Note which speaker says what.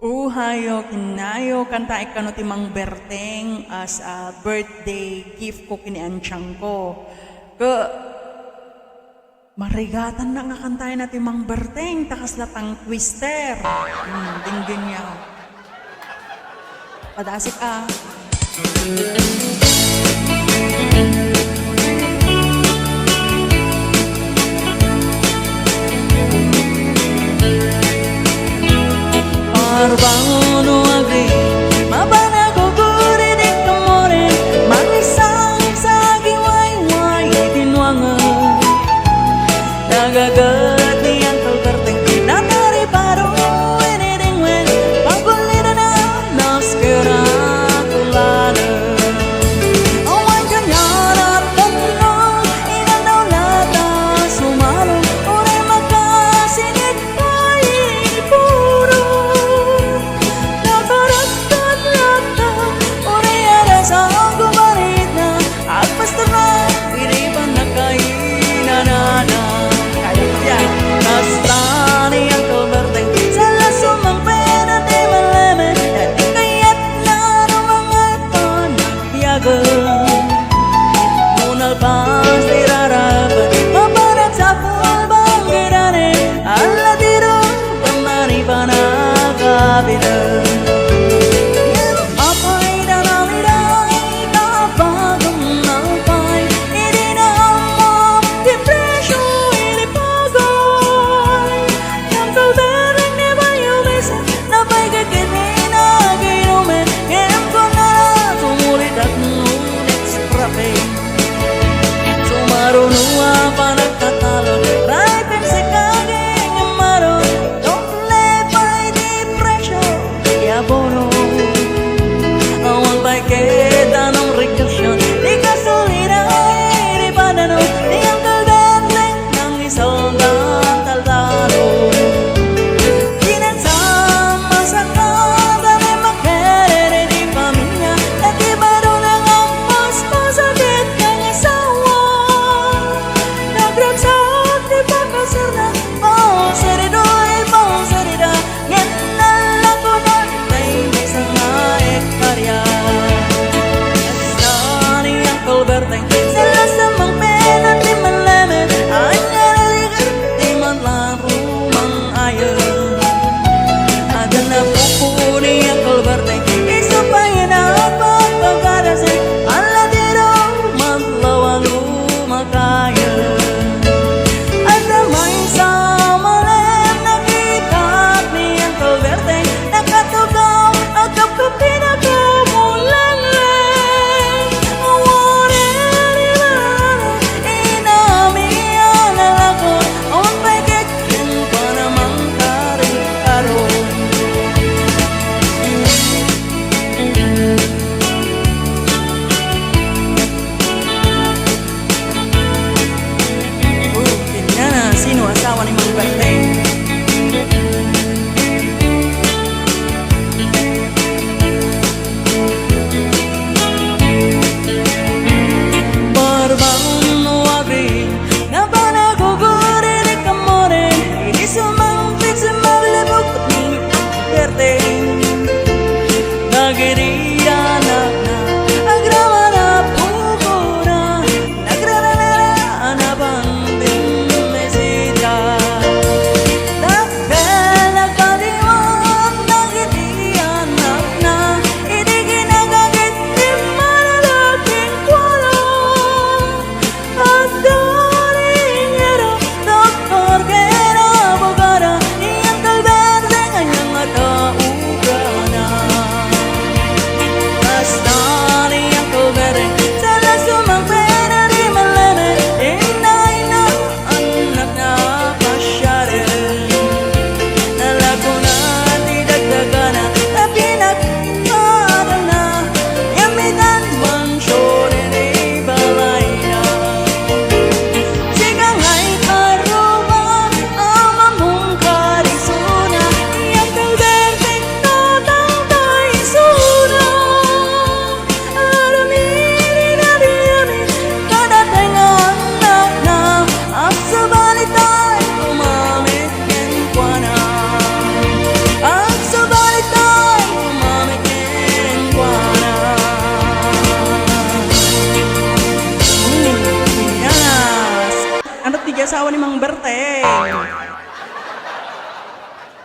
Speaker 1: Uhayo, kinayo, kanta ikano ti Mang Berting as a birthday gift ko kiniansyang ko. Marigatan na nga kantayan na ti Mang Berting, takas latang twister. Dinggin niya. Padasik ah. Arbang no agri mabana guguri di kamore manisang sa giway-way tinwangan nagagat ni Uncle Berting natari paro anything when pagulida na naskera tulana awan kanyara tanong inanaw lata sumalo ure makasinit ay puro Munal pas dirarapat maparat sa pulbang girane ala tiro pemari panakabilan apay danaliday kapagong napay hindi na mo depresyo ilipagay yang kalbereng ni bayo besa napay kikini na ginumen ngayam ko na sumulit at Sumarunua panagkatalon Raipen sa kaging amaron Don't lepay depresyo Yabono Awang pa'y kita ng recursion Di kasulina ay di panano Di ang kalbenteng ng isang tantaldano Kinansama sa kagami magkere di pamilya At iba doon ang mas masakit kang isawa Nagragsak di pakasar na Pausarida, ngayon nalako na Tay may asawa ni Mang Berting.